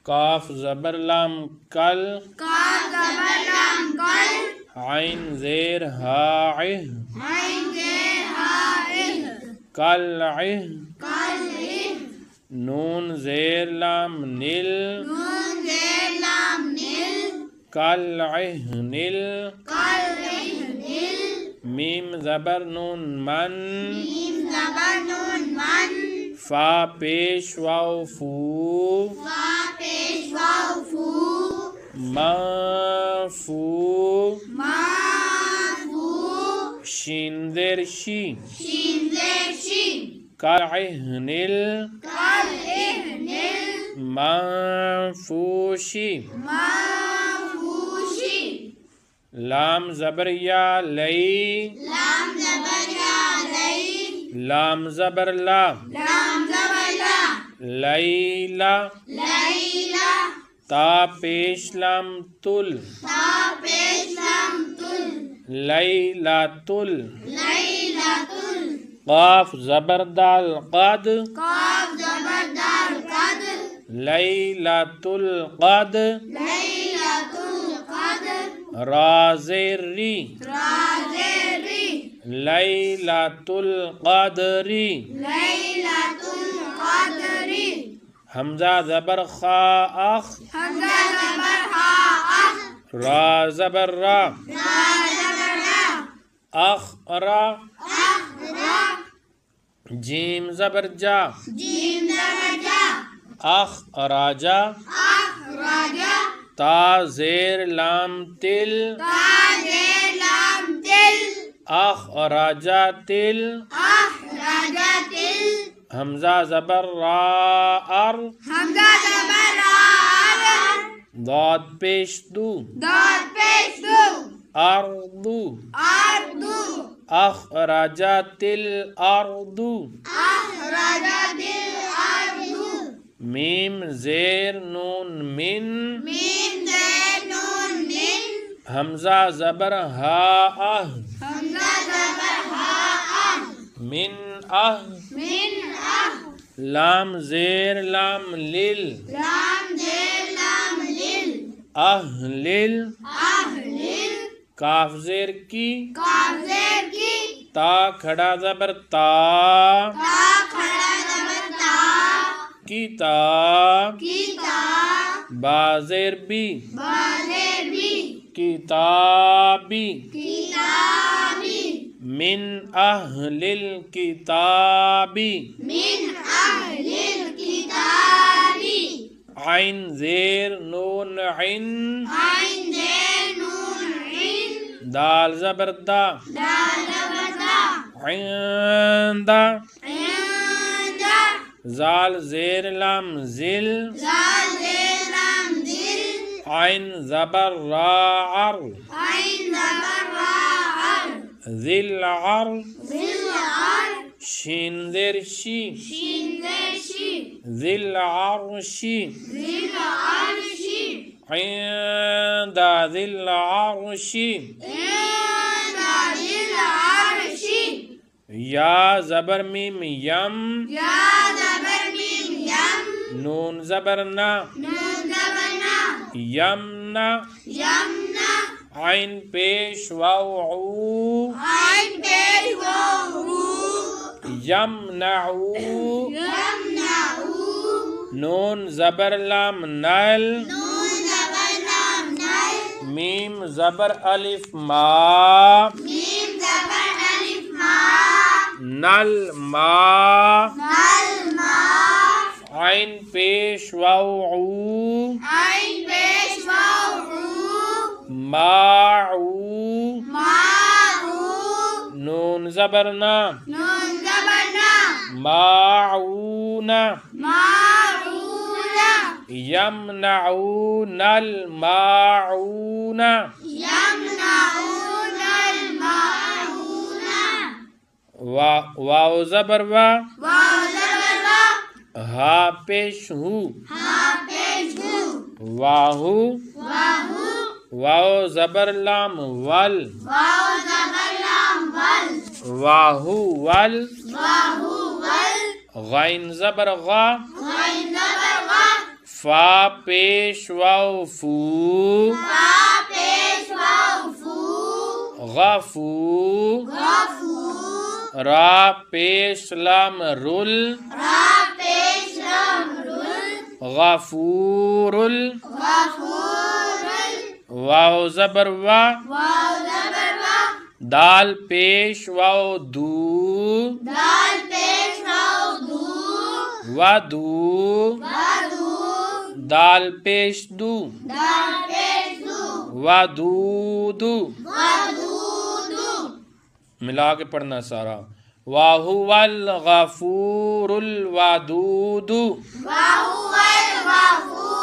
کاف زبر لام کل کاف زبر لام کل عین زیر ہا عہ عین زیر ہا عہ کلعہ کلعہ نون زیر لام نل نون زیر لام نل کلعہ نل کلعہ نل میم زبر نون من میم زبر نون من فا پیش واو فو فا پیش واو فو ما فو ما فو شین زیر شی شین زیر شی کلعہ نل کلعہ نل منفوشی منفوشی لام زبر یا لئی لام زبر یا لئی لام زبر لا لام زبر لا لیلا لیلا تا پیش لام تل تا پیش لام تل لیلاتل لیلاتل قاف زبر دال قد قاف زبر دال قد لیلاتل قد لیلاتل قدر را زیر ری را زیر ری لیلاتل قدری لیلاتل قدری حمزہ زبر خا اخ حمزہ زبر ہا اخ را زبر را را زبر را اخ را اخ را جیم زبر جا جیم زبر جا اخ راجا اخ راجا تا زیر لام تل تا زیر لام تل اخ راجا تل اخ راجا تل حمزہ زبر را ار حمزہ زبر را ار ضاد پیش دو داد پیش دو اردو اردو اخ راجا تل اردو اخ راجا تل اردو میم زیر نون من میم زیر نون من حمزہ زبر ہا اہ حمزہ زبر ہا اہ من اہ من اہ لام زیر لام لل لام زیر لام لل اہ لل اہ لل کاف زیر کی کاف زیر کی تا کھڑا زبر تا تا کھڑا زبر تا کتاب کتاب با زیر بی با زیر بی کتابی کتابی من اہل الکتابی من اہل الکتابی عین زیر نون عین عین زیر نون عین دال زبر دا دال زبر دا عند عند زال زیر لام زل زال زیر لام دل عین زبر را عر عین زبر را عر ذل عر ذل عر شین زیر شی شین زیر شی ذل عرشی ذل عرشی عند ذل عرشی عند ذل عرشی یا زبر میم یم یا زبر میم یم نون زبر نا نون زبر نا یمنا یمنا عین پیش واو عو عین پیش واو یمنعو یمنعو نون زبر لام نل نون زبر لام نل میم زبر الف ما میم زبر الف ما نل ما نل ما عین پیش واو عو عین پیش واو ماعو معو نون زبر نا نون زبر نا ماعونا معونا یمنعون الماعون یمنعون المعون واو زبر وا واو زبر وا ہا پیش ہو ہا پیش ہو واہو واہو واو زبر لام ول واو زبر لام ول واہو ول واہو ول غین زبر غا غین زبر غا فا پیش واو فو فا پیش واو فو غفو غفو را پیش لام رل را پیش لام رل غفور غفور واو زبر وا واو زبر وا دال پیش واو دو دال پیش واو دو ودو ودو دال پیش دو دال پیش دو ودودو ودودو ملا کے پڑھنا سارا وَهُوَ الْغَفُورُ الْوَدُودُ وَهُوَ الْغَفُورُ